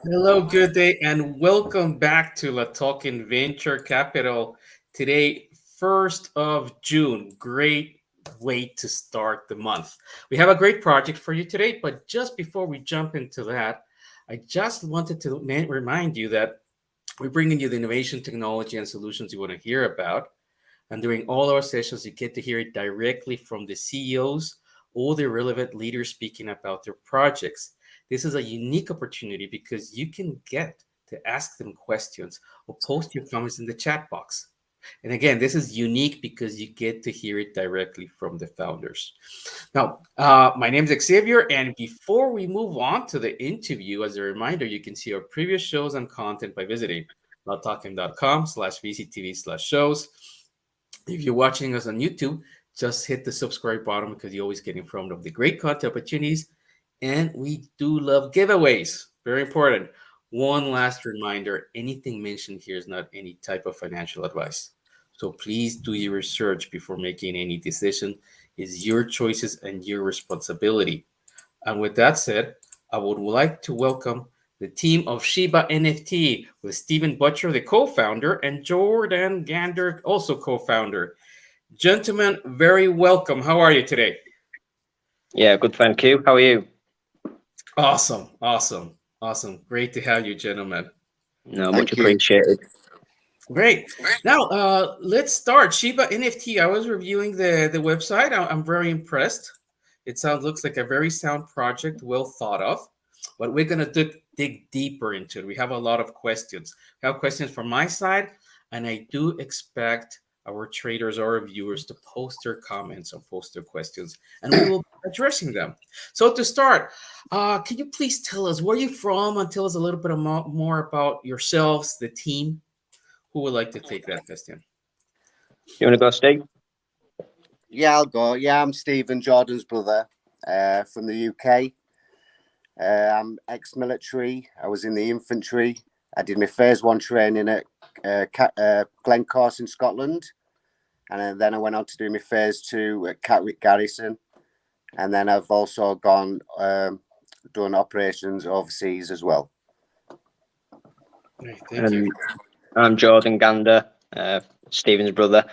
Hello, good day, and welcome back to LATOKEN Venture Capital. Today, 1st of June. Great way to start the month. We have a great project for you today, but just before we jump into that, I just wanted to remind you that we're bringing you the innovation, technology, and solutions you want to hear about. And during all our sessions, you get to hear it directly from the CEOs or the relevant leaders speaking about their projects. This is a unique opportunity because you can get to ask them questions or post your comments in the chat box. And again, this is unique because you get to hear it directly from the founders. Now, my name is Xavier, and before we move on to the interview, as a reminder, you can see our previous shows and content by visiting latoken.com/VCTV/shows. If you're watching us on YouTube, just hit the subscribe button because you always get informed of the great content opportunities. And we do love giveaways. Very important. One last reminder, anything mentioned here is not any type of financial advice. So please do your research before making any decision. It's your choices and your responsibility. And with that said, I would like to welcome the team of SHIBA NFT with Stephen Butcher, the co-founder, and Jordan Gander, also co-founder. Gentlemen, very welcome. How are you today? Yeah, good, thank you. How are you? Awesome. Great to have you, gentlemen. No, much appreciated. Great. Now, let's start. SHIBA NFT. I was reviewing the website. I'm very impressed. It looks like a very sound project, well thought of. But we're going to dig deeper into it. We have a lot of questions. We have questions from my side, and I do expect our traders or viewers to post their comments or post their questions, and we will be addressing them. So to start, can you please tell us where you're from and tell us a little bit more about yourselves, the team? Who would like to take that question? You want to go, Steve? Yeah, I'll go. Yeah, I'm Stephen, Jordan's brother, from the UK. I'm ex-military. I was in the infantry. I did my phase 1 training at Glencorse in Scotland, and then I went on to do my phase 2 at Catwick Garrison, and then I've also gone done operations overseas as well. Great, thank you. I'm Jordan Gander, Stephen's brother,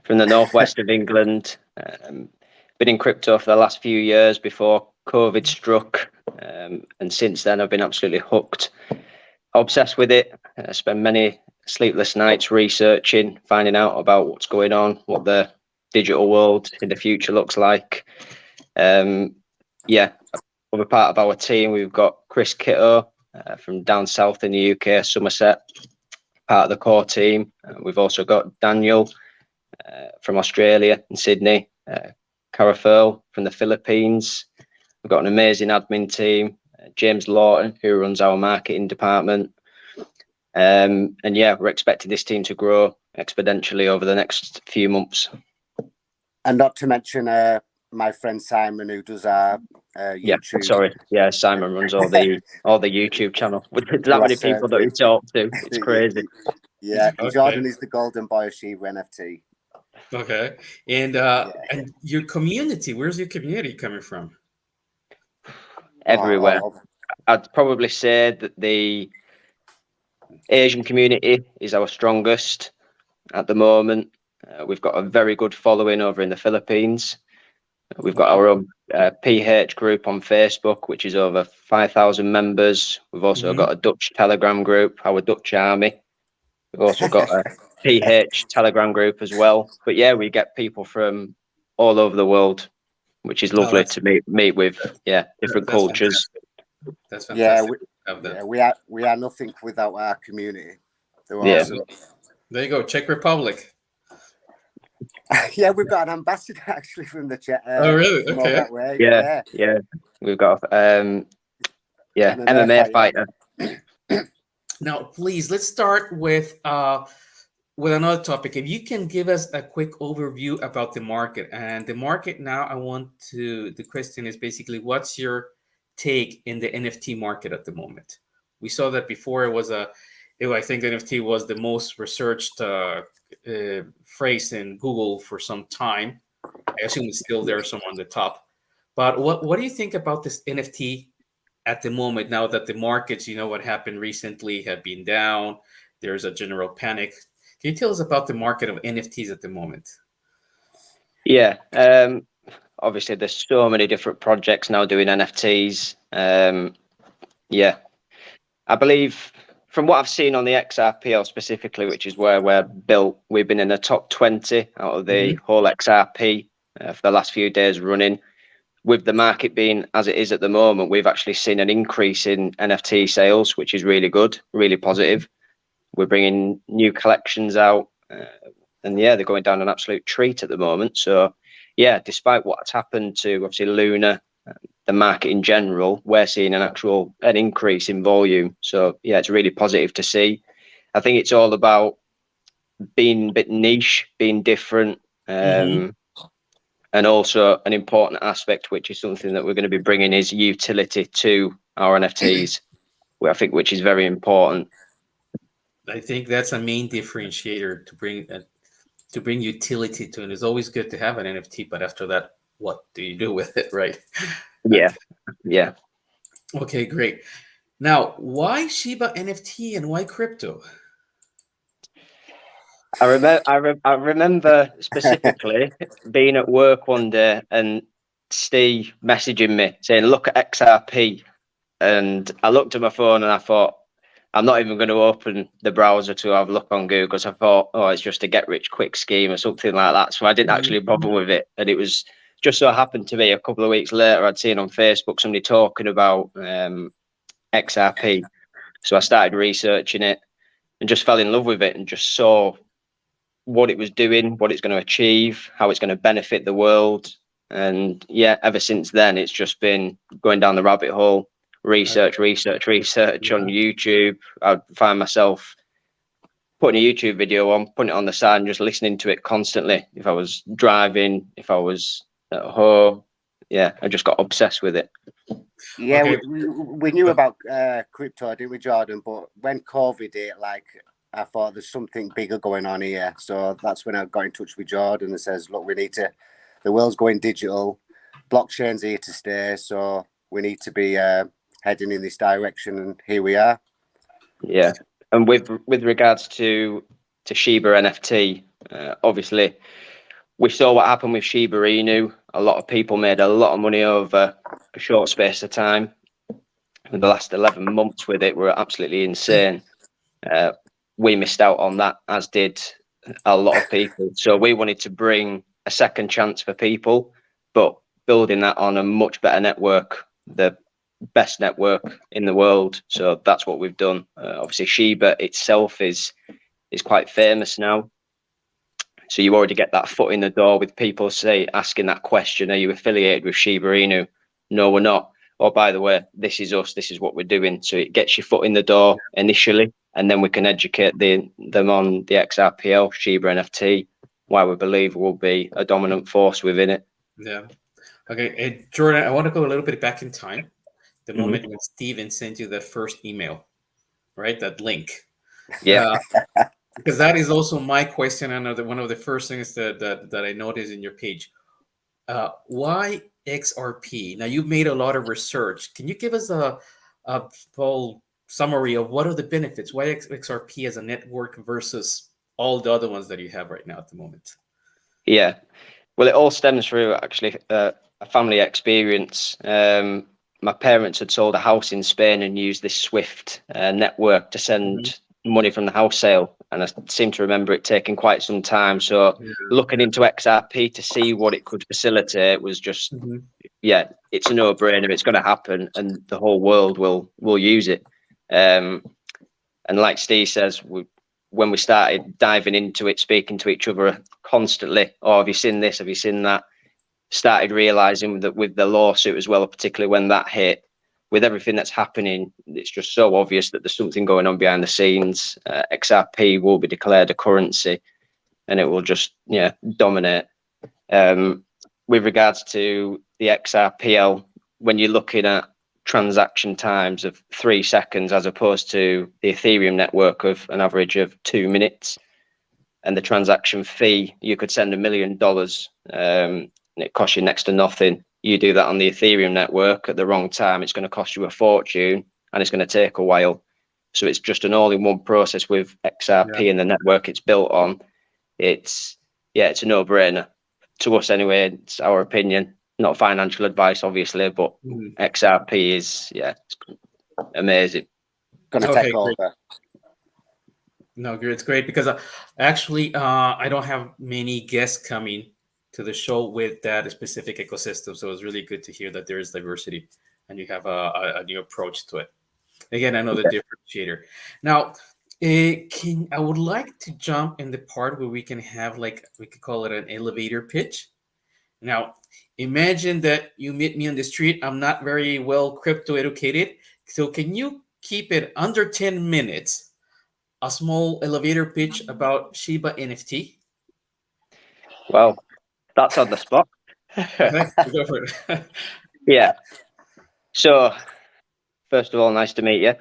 from the northwest of England. Been in crypto for the last few years before COVID struck, and since then I've been absolutely hooked, obsessed with it. I spent many sleepless nights researching, finding out about what's going on, what the digital world in the future looks like. Yeah, other part of our team, we've got Chris Kitto from down south in the UK, Somerset, part of the core team. We've also got Daniel from Australia in Sydney, Cara Furl from the Philippines. We've got an amazing admin team, James Lawton, who runs our marketing department. And yeah, we're expecting this team to grow exponentially over the next few months. And not to mention my friend Simon, who does our YouTube. Yeah, sorry. Yeah, Simon runs all the YouTube channel. With that many people that we talk to, it's crazy. Yeah, Okay. Jordan is the golden boy of SHIBA NFT. Okay, and your community, where's your community coming from? Everywhere. I'd probably say that the Asian community is our strongest at the moment. We've got a very good following over in the Philippines. We've got our own PH group on Facebook, which is over 5,000 members. We've also got a Dutch Telegram group, our Dutch Army. We've also got a PH Telegram group as well. But yeah, we get people from all over the world, which is lovely to meet with. Yeah, different cultures. Fantastic. That's fantastic. We are nothing without our community. Yeah. There you go, Czech Republic. Yeah, we've got an ambassador actually from the Czech. Oh, really? Okay. That way. Yeah. We've got MMA fighter. Now, please, let's start with another topic. If you can give us a quick overview about the market. And the market now, the question is basically, what's your take in the NFT market at the moment? We saw that before I think the NFT was the most researched phrase in Google for some time. I assume it's still there somewhere on the top. But what do you think about this NFT at the moment, now that the markets, what happened recently, have been down? There's a general panic. Can you tell us about the market of NFTs at the moment? Yeah. Obviously, there's so many different projects now doing NFTs. Yeah. I believe from what I've seen on the XRPL specifically, which is where we're built, we've been in the top 20 out of the whole XRP for the last few days running. With the market being as it is at the moment, we've actually seen an increase in NFT sales, which is really good, really positive. We're bringing new collections out, and yeah, they're going down an absolute treat at the moment. So yeah, despite what's happened to obviously Luna, the market in general, we're seeing an increase in volume. So yeah, it's really positive to see. I think it's all about being a bit niche, being different, and also an important aspect, which is something that we're going to be bringing, is utility to our NFTs, which is very important. I think that's a main differentiator, to bring utility to it. It's always good to have an NFT, but after that, what do you do with it, right? Yeah. Okay, great. Now, why Shiba NFT and why crypto? I remember specifically being at work one day and Steve messaging me saying, "Look at XRP," and I looked at my phone and I thought, I'm not even going to open the browser to have a look on Google, because I thought, oh, it's just a get rich quick scheme or something like that. So I didn't actually bother with it. And it was just so happened to be a couple of weeks later, I'd seen on Facebook somebody talking about XRP. So I started researching it and just fell in love with it and just saw what it was doing, what it's going to achieve, how it's going to benefit the world. And yeah, ever since then, it's just been going down the rabbit hole. Research on YouTube. I'd find myself putting a YouTube video on, putting it on the side and just listening to it constantly. If I was driving, if I was at home, yeah, I just got obsessed with it. Yeah, okay. we knew about crypto, didn't we, Jordan? But when COVID hit, I thought there's something bigger going on here. So that's when I got in touch with Jordan and says, look, the world's going digital, blockchain's here to stay, so we need to be heading in this direction, and here we are. Yeah, and with regards to Shiba NFT, obviously we saw what happened with Shiba Inu. A lot of people made a lot of money over a short space of time. In the last 11 months with it were absolutely insane. We missed out on that, as did a lot of people. So we wanted to bring a second chance for people, but building that on a much better network, the best network in the world. So that's what we've done. Obviously Shiba itself is quite famous now, so you already get that foot in the door with people asking that question, are you affiliated with Shiba Inu? No, we're not. Oh, by the way, this is us, this is what we're doing. So it gets your foot in the door initially, and then we can educate them on the XRPL, Shiba NFT, why we believe we'll be a dominant force within it. Yeah. Okay, Jordan, I want to go a little bit back in time. The moment when Steven sent you that first email, right? That link. Yeah. Because that is also my question. I know that one of the first things that I noticed in your page. Why XRP? Now, you've made a lot of research. Can you give us a full summary of what are the benefits? Why XRP as a network versus all the other ones that you have right now at the moment? Yeah. Well, it all stems through actually a family experience. My parents had sold a house in Spain and used this Swift network to send money from the house sale. And I seem to remember it taking quite some time. So looking into XRP to see what it could facilitate was just, it's a no-brainer. It's going to happen and the whole world will use it. And like Steve says, when we started diving into it, speaking to each other constantly, oh, have you seen this? Have you seen that? Started realizing that with the lawsuit as well, particularly when that hit, with everything that's happening, it's just so obvious that there's something going on behind the scenes. XRP will be declared a currency and it will just dominate. With regards to the XRPL, when you're looking at transaction times of 3 seconds as opposed to the Ethereum network of an average of 2 minutes, and the transaction fee, you could send $1 million, and it costs you next to nothing. You do that on the Ethereum network at the wrong time, it's going to cost you a fortune, and it's going to take a while. So it's just an all-in-one process with XRP and the network it's built on. It's a no-brainer to us anyway. It's our opinion, not financial advice, obviously, but XRP is it's amazing. Gonna take over. No, it's great because actually I don't have many guests coming to the show with that specific ecosystem. So it's really good to hear that there is diversity and you have a new approach to it. Again, another differentiator. Now, I would like to jump in the part where we can have, like, we could call it an elevator pitch. Now, imagine that you meet me on the street. I'm not very well crypto educated. So can you keep it under 10 minutes? A small elevator pitch about Shiba NFT? Well, that's on the spot. Go for it. Yeah. So, first of all, nice to meet you.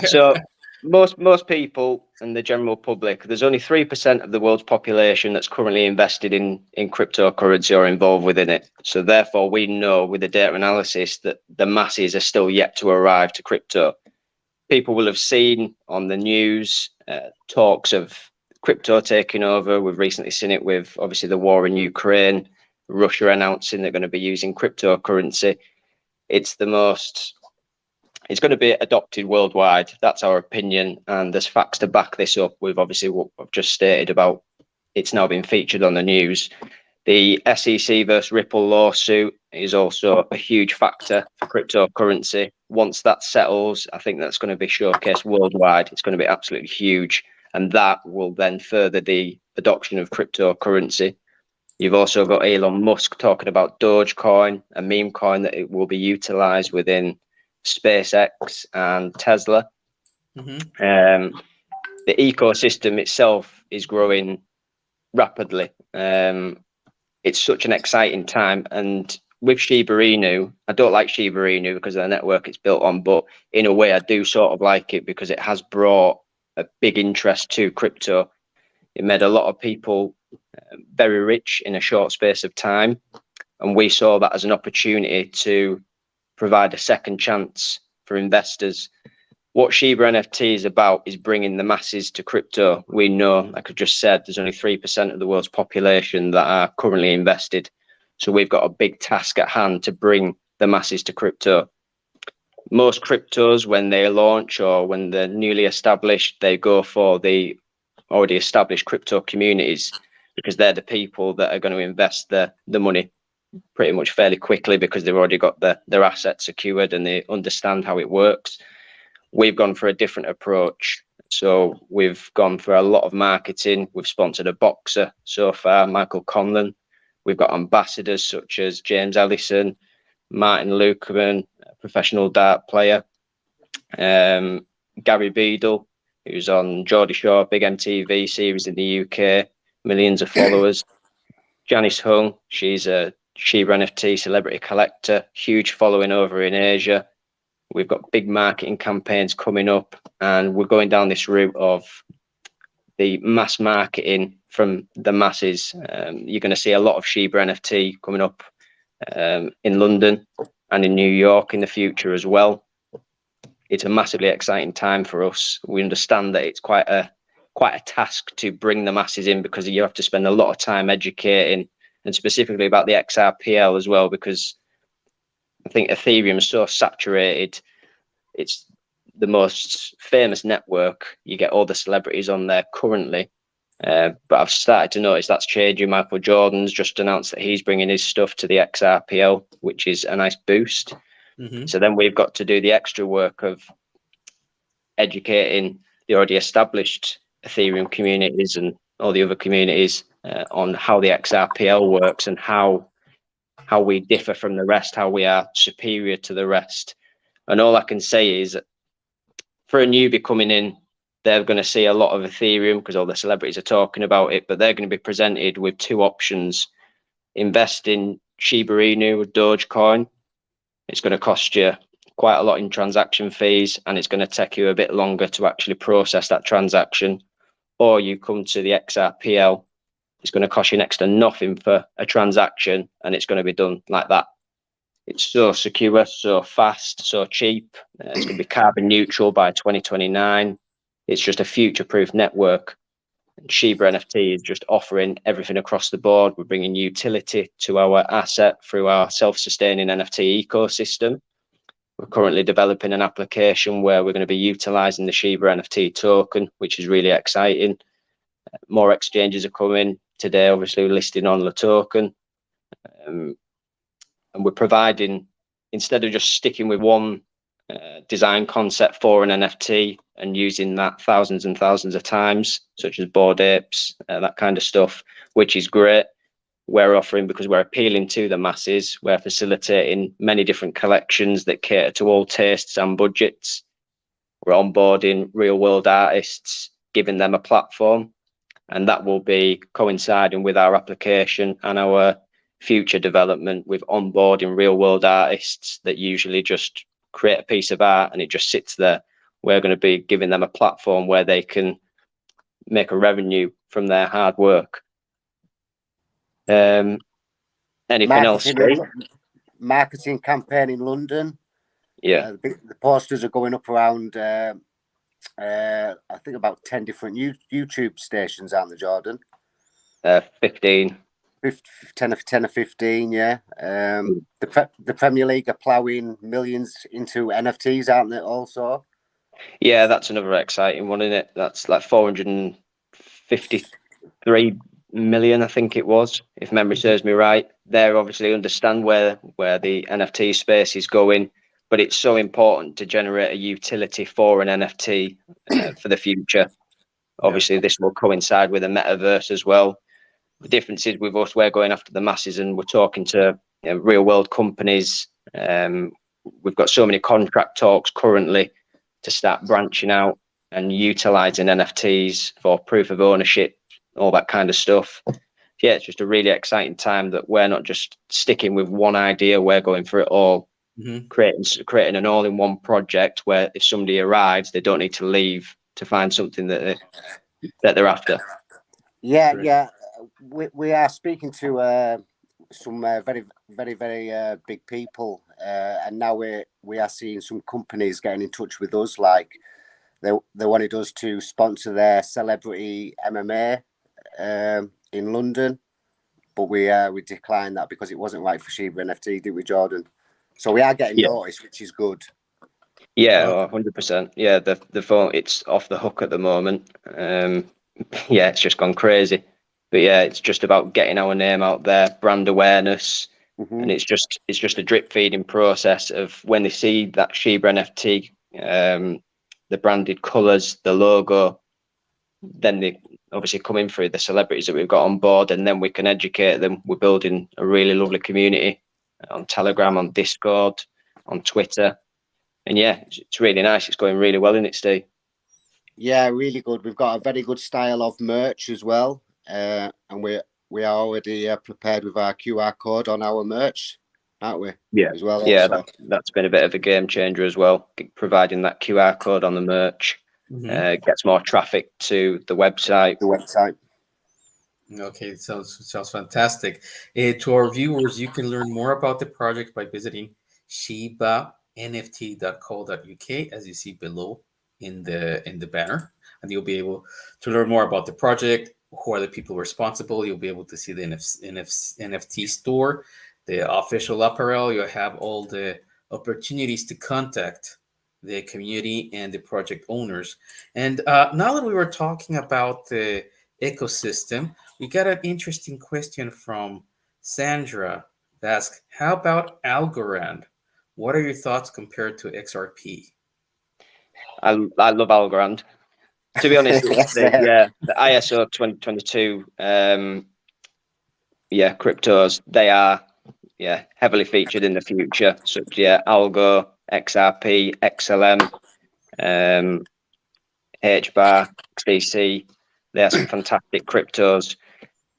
So, most people and the general public, there's only 3% of the world's population that's currently invested in cryptocurrency or involved within it. So therefore, we know with the data analysis that the masses are still yet to arrive to crypto. People will have seen on the news talks of crypto taking over. We've recently seen it with obviously the war in Ukraine, Russia announcing they're going to be using cryptocurrency. It's going to be adopted worldwide. That's our opinion. And there's facts to back this up with obviously what I've just stated about it's now been featured on the news. The SEC versus Ripple lawsuit is also a huge factor for cryptocurrency. Once that settles, I think that's going to be showcased worldwide. It's going to be absolutely huge. And that will then further the adoption of cryptocurrency. You've also got Elon Musk talking about Dogecoin, a meme coin that it will be utilized within SpaceX and Tesla. The ecosystem itself is growing rapidly. It's such an exciting time. And with Shiba Inu, I don't like Shiba Inu because of the network it's built on, but in a way I do sort of like it because it has brought a big interest to crypto. It made a lot of people very rich in a short space of time. And we saw that as an opportunity to provide a second chance for investors. What Shiba NFT is about is bringing the masses to crypto. We know, like I just said, there's only 3% of the world's population that are currently invested. So we've got a big task at hand to bring the masses to crypto. Most cryptos, when they launch or when they're newly established, they go for the already established crypto communities because they're the people that are going to invest the money pretty much fairly quickly because they've already got their assets secured and they understand how it works. We've gone for a different approach. So we've gone for a lot of marketing. We've sponsored a boxer so far, Michael Conlon. We've got ambassadors such as James Ellison, Martin Lukeman, a professional dart player, Gary Beadle, who's on Geordie Shore, big MTV series in the UK, millions of followers. Janice Hung, she's a Shiba NFT celebrity collector, huge following over in Asia. We've got big marketing campaigns coming up, and we're going down this route of the mass marketing from the masses. You're going to see a lot of Shiba NFT coming up in London and in New York in the future as well. It's a massively exciting time for us. We understand that it's quite a task to bring the masses in because you have to spend a lot of time educating, and specifically about the XRPL as well, because I think Ethereum is so saturated. It's the most famous network. You get all the celebrities on there currently. But I've started to notice that's changing. Michael Jordan's just announced that he's bringing his stuff to the XRPL, which is a nice boost. So then we've got to do the extra work of educating the already established Ethereum communities and all the other communities on how the XRPL works and how we differ from the rest, how we are superior to the rest. And all I can say is for a newbie coming in, they're going to see a lot of Ethereum because all the celebrities are talking about it, but they're going to be presented with two options. Invest in Shiba Inu or Dogecoin. It's going to cost you quite a lot in transaction fees, and it's going to take you a bit longer to actually process that transaction. Or you come to the XRPL, it's going to cost you next to nothing for a transaction, and it's going to be done like that. It's so secure, so fast, so cheap. It's going to be carbon neutral by 2029. It's just a future-proof network. And SHIBA NFT is just offering everything across the board. We're bringing utility to our asset through our self-sustaining NFT ecosystem. We're currently developing an application where we're going to be utilizing the SHIBA NFT token, which is really exciting. More exchanges are coming today, obviously we're listing on LATOKEN. And we're providing, instead of just sticking with one design concept for an NFT and using that thousands and thousands of times, such as Bored Apes, that kind of stuff, which is great. We're offering, because we're appealing to the masses, we're facilitating many different collections that cater to all tastes and budgets. We're onboarding real world artists, giving them a platform, and that will be coinciding with our application and our future development with onboarding real world artists that usually just create a piece of art and it just sits there. We're going to be giving them a platform where they can make a revenue from their hard work. Anything else? Marketing campaign in London. Yeah. The posters are going up around, I think about 10 different YouTube stations, aren't they, Jordan? 15. 10 or 15, yeah. The Premier League are ploughing millions into NFTs, aren't they, also? Yeah, that's another exciting one, isn't it? That's like 453 million, I think it was, if memory serves me right. They obviously understand where the NFT space is going, but it's so important to generate a utility for an NFT for the future. Obviously, this will coincide with a metaverse as well. The difference is with us, we're going after the masses and we're talking to real world companies. We've got so many contract talks currently to start branching out and utilizing NFTs for proof of ownership, all that kind of stuff. Yeah, it's just a really exciting time that we're not just sticking with one idea, we're going for it all. Creating an all-in-one project where if somebody arrives, they don't need to leave to find something that they're after. Yeah. We are speaking to some very, very, very big people, and now we are seeing some companies getting in touch with us. Like they wanted us to sponsor their celebrity MMA in London, but we declined that because it wasn't right for SHIBA NFT, did we, Jordan? So we are getting noticed, which is good. Yeah, 100%. Yeah, the phone, it's off the hook at the moment. Yeah, it's just gone crazy. But yeah, it's just about getting our name out there, brand awareness, and it's just a drip feeding process of when they see that SHIBA NFT, the branded colours, the logo, then they obviously come in through the celebrities that we've got on board, and then we can educate them. We're building a really lovely community on Telegram, on Discord, on Twitter, and yeah, it's really nice. It's going really well, isn't it, Steve? Yeah, really good. We've got a very good style of merch as well. And we are already prepared with our QR code on our merch, aren't we? Yeah, as well. Yeah, that's been a bit of a game changer as well. Providing that QR code on the merch gets more traffic to the website. Okay, sounds fantastic. To our viewers, you can learn more about the project by visiting shibanft.co.uk, as you see below in the banner, and you'll be able to learn more about the project. Who are the people responsible? You'll be able to see the NFT store, the official apparel. You'll have all the opportunities to contact the community and the project owners. And now that we were talking about the ecosystem, we got an interesting question from Sandra that asks, how about Algorand? What are your thoughts compared to XRP? I love Algorand. To be honest, the ISO 2022 cryptos, they are heavily featured in the future, such Algo, XRP, XLM, HBAR, XDC. They are some fantastic cryptos.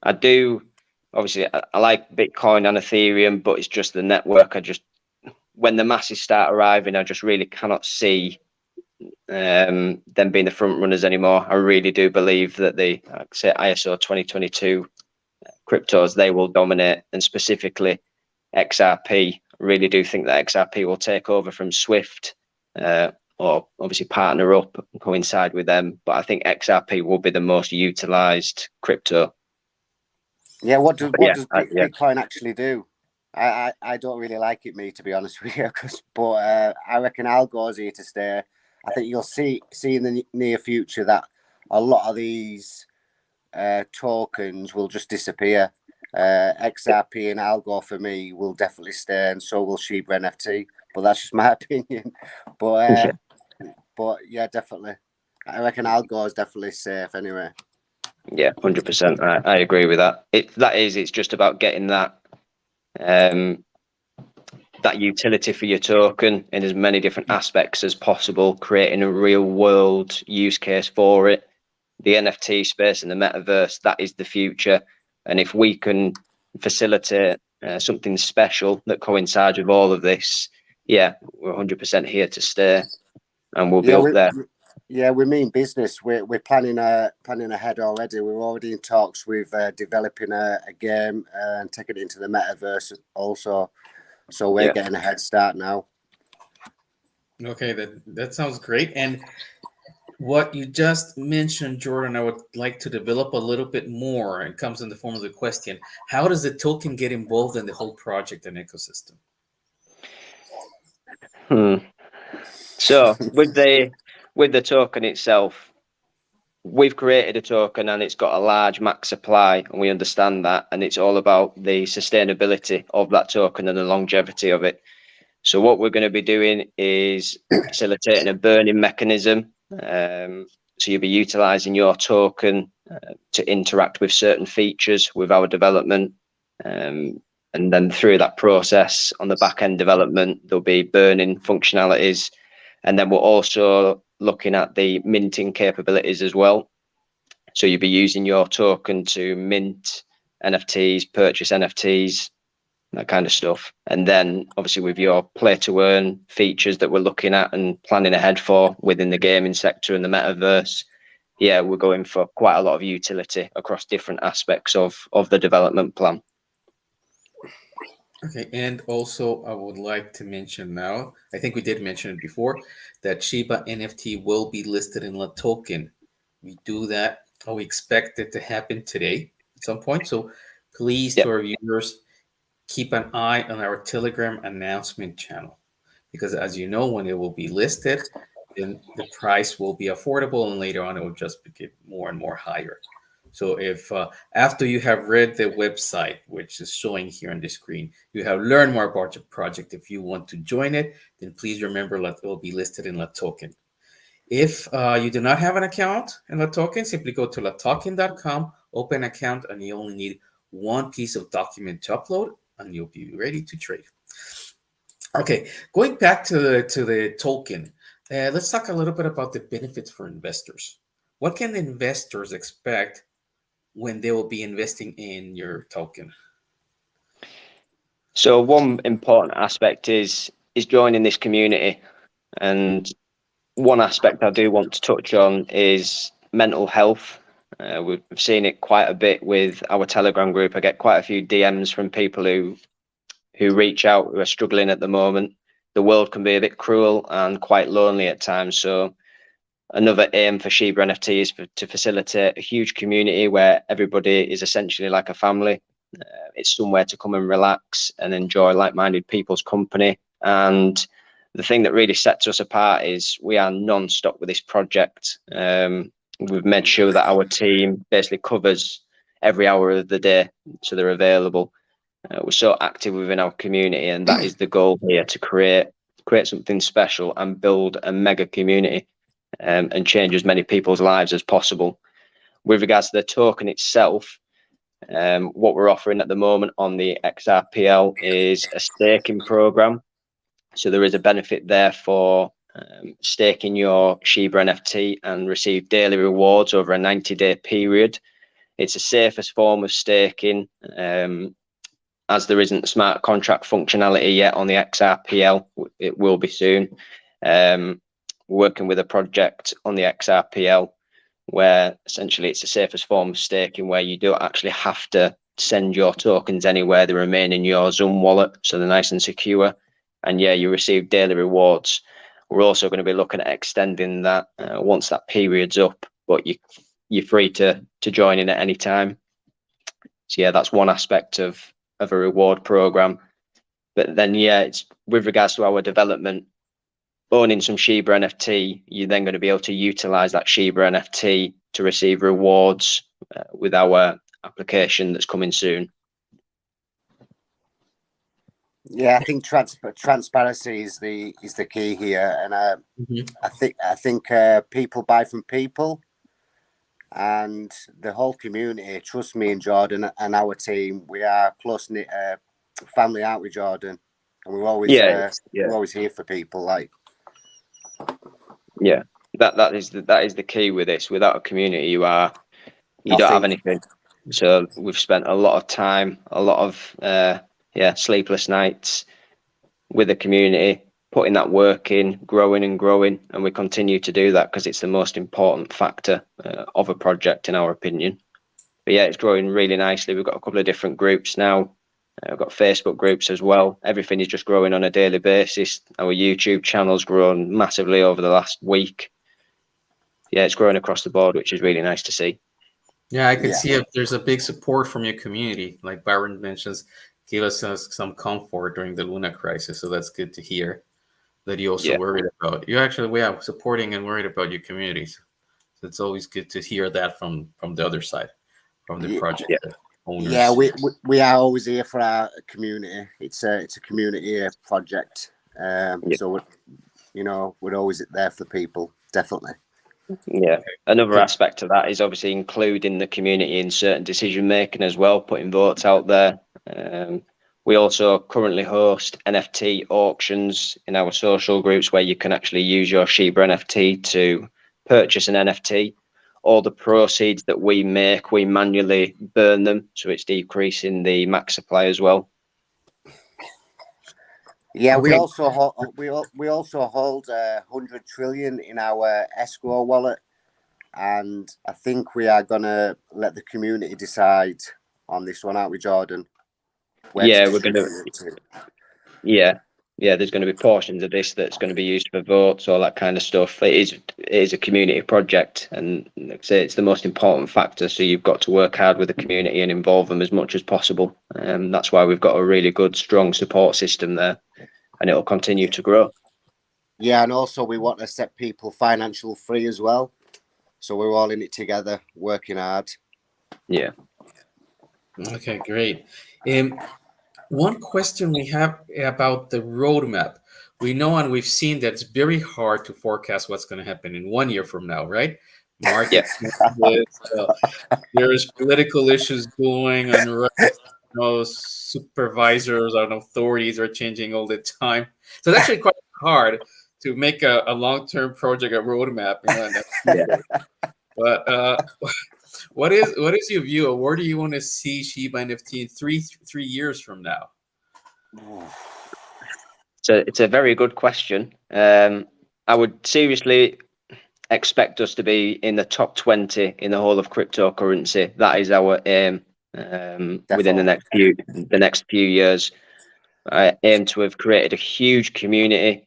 I like Bitcoin and Ethereum, but it's just the network. when the masses start arriving, I just really cannot see them being the front runners anymore. I really do believe that the, like say, ISO 2022 cryptos, they will dominate, and specifically XRP. I really do think that XRP will take over from Swift, or obviously partner up and coincide with them. But I think XRP will be the most utilized crypto. Yeah, what does yeah. Bitcoin actually do? I don't really like it, me, to be honest with you. But I reckon Algo's here to stay. I think you'll see in the near future that a lot of these tokens will just disappear. XRP and Algo for me will definitely stay, and so will SHIBA NFT. But that's just my opinion. But yeah, definitely. I reckon Algo is definitely safe anyway. Yeah, 100%. I agree with that. It's just about getting that that utility for your token in as many different aspects as possible, creating a real world use case for it. The NFT space and the metaverse, that is the future. And if we can facilitate something special that coincides with all of this, yeah, we're 100% here to stay, and we'll be up there. Yeah, we mean business. We're planning ahead already. We're already in talks with developing a game and taking it into the metaverse also. So we're getting a head start now. Okay, that sounds great. And what you just mentioned, Jordan, I would like to develop a little bit more. It comes in the form of the question: how does the token get involved in the whole project and ecosystem? So with the token itself, we've created a token and it's got a large max supply, and we understand that, and it's all about the sustainability of that token and the longevity of it. So what we're going to be doing is facilitating a burning mechanism. So you'll be utilizing your token to interact with certain features with our development. And then through that process on the back end development, there'll be burning functionalities. And then we're also looking at the minting capabilities as well. So you'll be using your token to mint NFTs, purchase NFTs, that kind of stuff. And then obviously with your play to earn features that we're looking at and planning ahead for within the gaming sector and the metaverse, yeah, we're going for quite a lot of utility across different aspects of the development plan. Okay, and also I would like to mention now, I think we did mention it before, that Shiba NFT will be listed in LATOKEN. We do that, or we expect it to happen today at some point. So please, to our viewers, keep an eye on our Telegram announcement channel, because as you know, when it will be listed, then the price will be affordable, and later on it will just get more and more higher. So if after you have read the website, which is showing here on the screen, you have learned more about your project, if you want to join it, then please remember that it will be listed in LATOKEN. If you do not have an account in LATOKEN, simply go to LATOKEN.com, open an account, and you only need one piece of document to upload, and you'll be ready to trade. Okay, going back to the token, let's talk a little bit about the benefits for investors. What can investors expect when they will be investing in your token? So one important aspect is joining this community, and one aspect I do want to touch on is mental health. We've seen it quite a bit with our Telegram group. I get quite a few DMs from people who reach out, who are struggling at the moment. The world can be a bit cruel and quite lonely at times. So another aim for SHIBA NFT is to facilitate a huge community where everybody is essentially like a family. It's somewhere to come and relax and enjoy like-minded people's company. And the thing that really sets us apart is we are non-stop with this project. We've made sure that our team basically covers every hour of the day, so they're available. We're so active within our community, and that is the goal here, to create something special and build a mega community, and change as many people's lives as possible. With regards to the token itself, what we're offering at the moment on the XRPL is a staking program. So there is a benefit there for staking your SHIBA NFT and receive daily rewards over a 90-day period. It's the safest form of staking, and as there isn't smart contract functionality yet on the XRPL, it will be soon. We're working with a project on the XRPL where essentially it's the safest form of staking, where you don't actually have to send your tokens anywhere. They remain in your Zoom wallet, so they're nice and secure. And yeah, you receive daily rewards. We're also going to be looking at extending that once that period's up, but you're free to join in at any time. So yeah, that's one aspect of a reward program. But then yeah, it's with regards to our development, owning some SHIBA NFT, you're then going to be able to utilize that SHIBA NFT to receive rewards with our application that's coming soon. Yeah, I think transparency is the key here, and I think people buy from people, and the whole community. Trust me, and Jordan and our team, we are close knit family, aren't we, Jordan? And we're always we're always here for people. Like, yeah, that is the key with this. Without a community, you don't have anything. So we've spent a lot of time, a lot of sleepless nights with the community, putting that work in, growing, and we continue to do that because it's the most important factor of a project, in our opinion. But yeah, it's growing really nicely. We've got a couple of different groups now. We've got Facebook groups as well. Everything is just growing on a daily basis. Our YouTube channel's grown massively over the last week. Yeah, it's growing across the board, which is really nice to see. Yeah, I could see if there's a big support from your community. Like Byron mentions, gave us some comfort during the Luna crisis. So that's good to hear that you also worried about. You actually, supporting and worried about your communities. So it's always good to hear that from the other side, from the project owners. Yeah, we are always here for our community. It's a community project. So we're always there for people, definitely. Yeah, another aspect of that is obviously including the community in certain decision making as well, putting votes out there. We also currently host NFT auctions in our social groups where you can actually use your SHIBA NFT to purchase an NFT. All the proceeds that we make, we manually burn them, so it's decreasing the max supply as well. Yeah, we also hold 100 trillion in our escrow wallet, and I think we are gonna let the community decide on this one, aren't we, Jordan? We're gonna. There's going to be portions of this that's going to be used for votes, all that kind of stuff. It is a community project, and like I say, it's the most important factor. So you've got to work hard with the community and involve them as much as possible. That's why we've got a really good, strong support system there, and it'll continue to grow. Yeah, and also we want to set people financial free as well. So we're all in it together, working hard. Yeah. Okay, great. One question we have about the roadmap. We know and we've seen that it's very hard to forecast what's going to happen in 1 year from now, right? Markets, there's political issues going on. Supervisors and authorities are changing all the time. So it's actually quite hard to make a long-term project, a roadmap. But what is your view, or where do you want to see SHIBA NFT in three years from now? So it's a very good question. I would seriously expect us to be in the top 20 in the whole of cryptocurrency. That is our aim within the next few years. I aim to have created a huge community,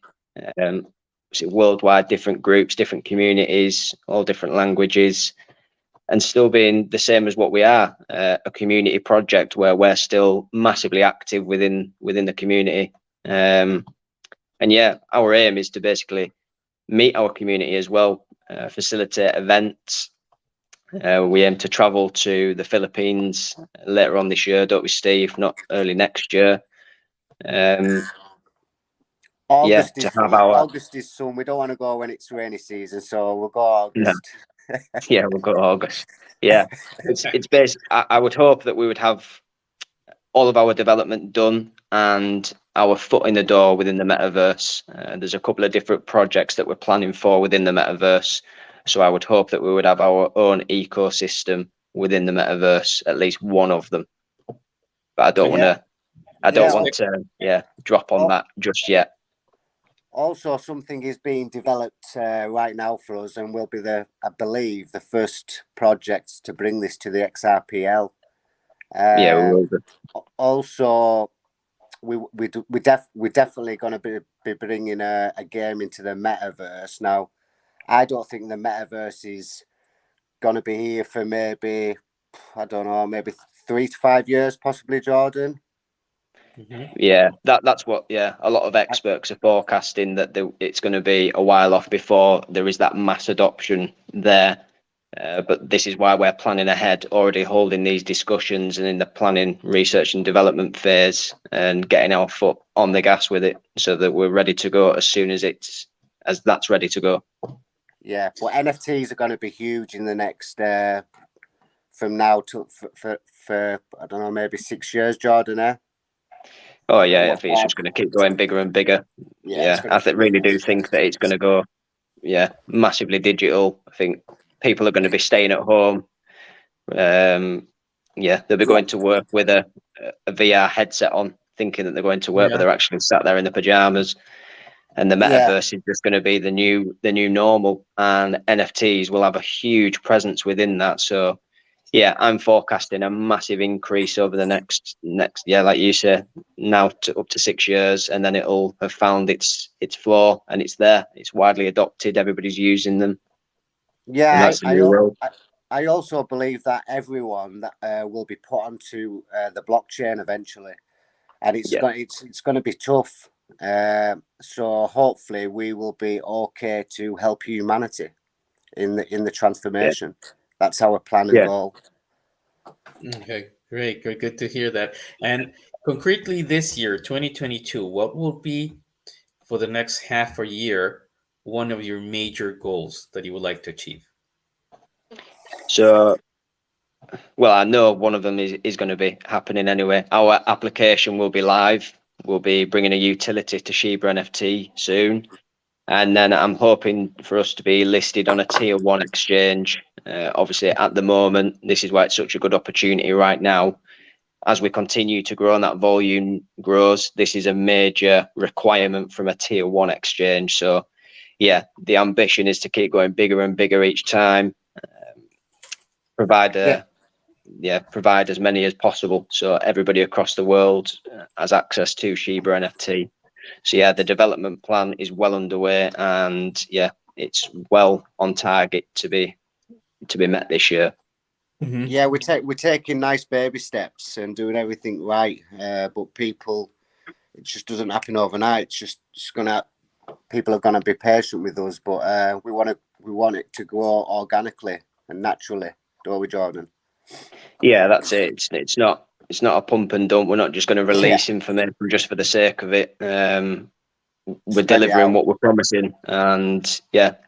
worldwide, different groups, different communities, all different languages, and still being the same as what we are, a community project where we're still massively active within the community. And yeah, our aim is to basically meet our community as well, facilitate events. We aim to travel to the Philippines later on this year, don't we, Steve? Not early next year. August is soon. We don't want to go when it's rainy season, so we'll go August. Yeah, we'll go August. Yeah, it's based. I would hope that we would have all of our development done and our foot in the door within the metaverse. There's a couple of different projects that we're planning for within the metaverse, so I would hope that we would have our own ecosystem within the metaverse, at least one of them. But I don't want to I don't Yeah. want to drop on that just yet. Also, something is being developed right now for us, and will be I believe, the first project to bring this to the XRPL. Yeah, we will do. Also, we're definitely going to be bringing a game into the metaverse. Now, I don't think the metaverse is going to be here for maybe, I don't know, maybe 3 to 5 years, possibly, Jordan. Yeah, that's what a lot of experts are forecasting, that it's going to be a while off before there is that mass adoption there. But this is why we're planning ahead, already holding these discussions and in the planning, research and development phase, and getting our foot on the gas with it so that we're ready to go as soon as that's ready to go. Yeah, but NFTs are going to be huge in the next from now to for I don't know, maybe 6 years, Jordan. Oh yeah, I think it's just going to keep going bigger and bigger. Yeah, I really do think that it's going to go massively digital. I think people are going to be staying at home. They'll be going to work with a VR headset on, thinking that they're going to work, but they're actually sat there in the pajamas. And the metaverse is just going to be the new normal, and NFTs will have a huge presence within that. So yeah, I'm forecasting a massive increase over the next like you say, now to up to 6 years, and then it'll have found its floor, and it's there. It's widely adopted. Everybody's using them. Yeah, I also believe that everyone that will be put onto the blockchain eventually, and it's going to be tough. So hopefully we will be okay to help humanity in the transformation. That's our plan and goal. Okay, great. Good to hear that. And concretely this year, 2022, what will be, for the next half a year, one of your major goals that you would like to achieve? So, well, I know one of them is going to be happening anyway. Our application will be live. We'll be bringing a utility to SHIBA NFT soon. And then I'm hoping for us to be listed on a tier 1 exchange. Obviously, at the moment, this is why it's such a good opportunity right now. As we continue to grow and that volume grows, this is a major requirement from a tier 1 exchange. So, yeah, the ambition is to keep going bigger and bigger each time. Provide as many as possible, so everybody across the world has access to SHIBA NFT. So yeah, the development plan is well underway, and it's well on target to be met this year. Yeah, we're taking nice baby steps and doing everything right, but people, it just doesn't happen overnight. It's just gonna, people are gonna be patient with us, but we want it to grow organically and naturally, don't we, Jordan? Yeah, that's it. It's not a pump and dump. We're not just going to release information just for the sake of it. We're delivering what we're promising, and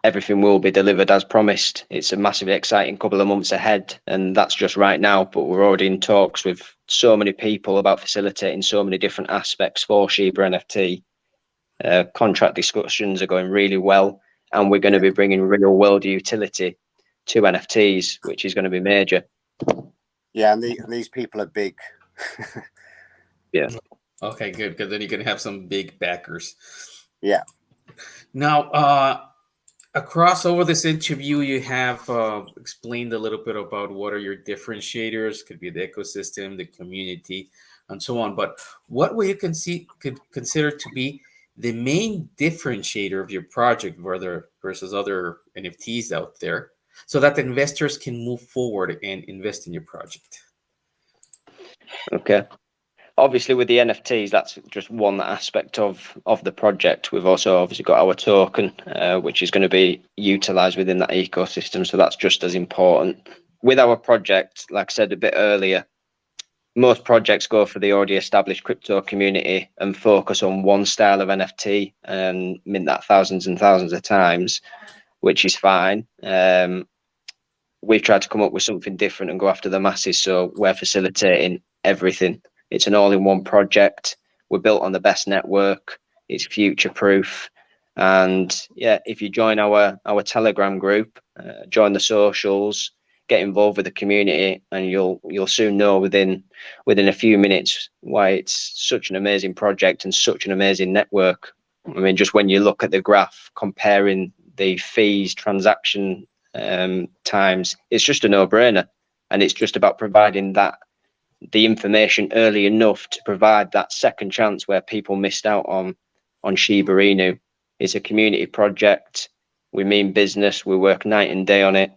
everything will be delivered as promised. It's a massively exciting couple of months ahead, and that's just right now, but we're already in talks with so many people about facilitating so many different aspects for SHIBA NFT. Contract discussions are going really well, and we're going to be bringing real world utility to NFTs, which is going to be major. Yeah, and these people are big. Yeah. Okay, good, because then you can have some big backers. Yeah. Now, across over this interview, you have explained a little bit about what are your differentiators. Could be the ecosystem, the community, and so on. But what will you could consider to be the main differentiator of your project, versus other NFTs out there, so that the investors can move forward and invest in your project? Okay. Obviously, with the NFTs, that's just one aspect of the project. We've also obviously got our token, which is going to be utilized within that ecosystem. So that's just as important. With our project, like I said a bit earlier, most projects go for the already established crypto community and focus on one style of NFT and mint that thousands and thousands of times, which is fine. We've tried to come up with something different and go after the masses. So we're facilitating everything. It's an all-in-one project. We're built on the best network. It's future-proof. And if you join our Telegram group, join the socials, get involved with the community, and you'll soon know within a few minutes why it's such an amazing project and such an amazing network. I mean, just when you look at the graph comparing the fees, transaction times, it's just a no-brainer, and it's just about providing the information early enough to provide that second chance where people missed out on Shiba Inu. It's a community project. We mean business. We work night and day on it,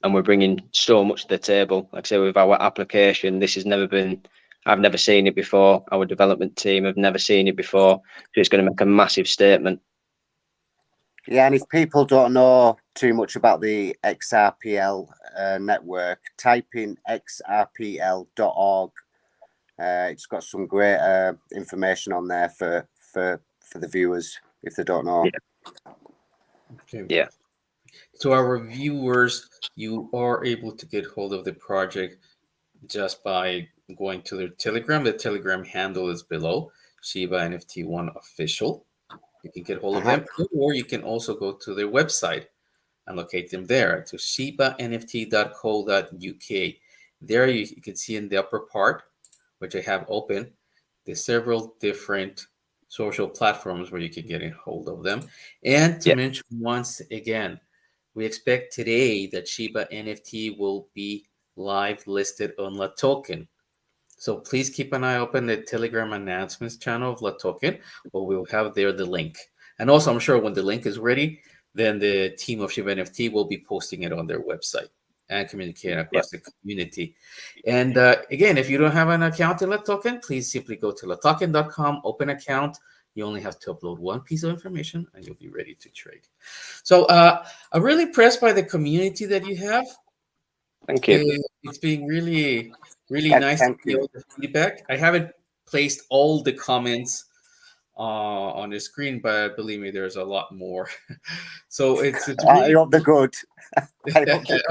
and we're bringing so much to the table. Like I say, with our application, I've never seen it before. Our development team have never seen it before. So it's going to make a massive statement. Yeah, and if people don't know too much about the XRPL network, type in xrpl.org. It's got some great information on there for the viewers if they don't know. Okay. Yeah. To our viewers, you are able to get hold of the project just by going to their Telegram. The Telegram handle is below, Shiba NFT 1 official. You can get hold of them, or you can also go to their website and locate them there to shibanft.co.uk. There you can see in the upper part, which I have open, there's several different social platforms where you can get in hold of them. And to mention once again, we expect today that Shiba NFT will be live listed on LATOKEN. So please keep an eye open the Telegram announcements channel of LATOKEN, where we'll have there the link. And also, I'm sure when the link is ready, then the team of Shiba NFT will be posting it on their website and communicating across the community. And again, if you don't have an account in LATOKEN, please simply go to latoken.com, open account. You only have to upload one piece of information and you'll be ready to trade. So I'm really impressed by the community that you have. Thank you. It's been really nice to see all the feedback. I haven't placed all the comments on the screen, but believe me, there's a lot more. So it's really... I hope they're good. Oh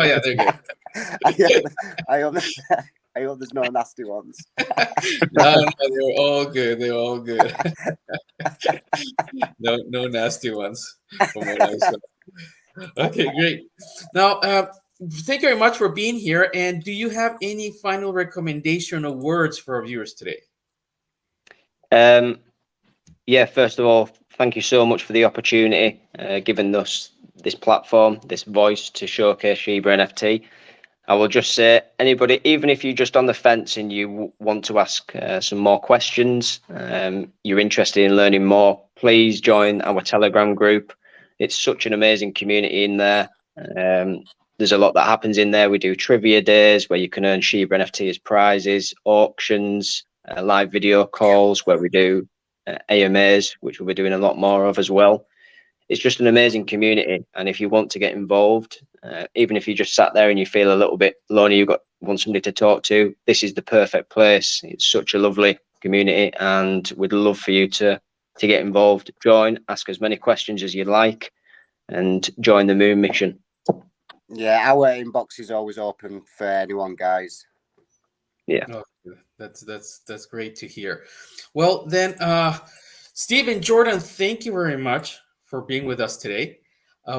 yeah, they're good. I hope there's no nasty ones. No, they're all good. They're all good. No nasty ones from what I saw. Okay, great. Now, thank you very much for being here. And do you have any final recommendation or words for our viewers today? Yeah, first of all, thank you so much for the opportunity, giving us this platform, this voice to showcase Shiba NFT. I will just say, anybody, even if you're just on the fence and you want to ask some more questions, you're interested in learning more, please join our Telegram group. It's such an amazing community in there. There's a lot that happens in there. We do trivia days where you can earn Shiba NFT as prizes, auctions, live video calls where we do AMAs, which we'll be doing a lot more of as well. It's just an amazing community, and if you want to get involved, even if you just sat there and you feel a little bit lonely, want somebody to talk to, this is the perfect place. It's such a lovely community, and we'd love for you to get involved, join, ask as many questions as you'd like, and join the Moon mission. Yeah, our inbox is always open for anyone, guys. Yeah. Oh, that's great to hear. Well, then, Steve and Jordan, thank you very much for being with us today.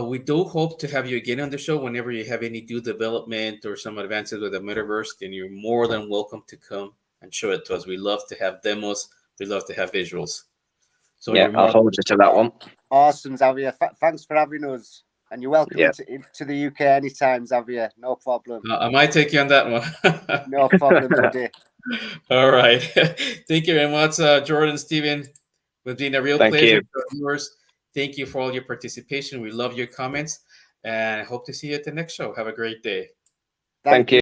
We do hope to have you again on the show whenever you have any new development or some advances with the metaverse. Then you're more than welcome to come and show it to us. We love to have demos. We love to have visuals. So yeah, I'll hold you to that one. Awesome, Xavier. Thanks for having us. And you're welcome to the UK anytime, Xavier. No problem. I might take you on that one. No problem, buddy. All right. Thank you very much, Jordan, Steven. It's been a real pleasure for our viewers. Thank you for all your participation. We love your comments and I hope to see you at the next show. Have a great day. Thank you.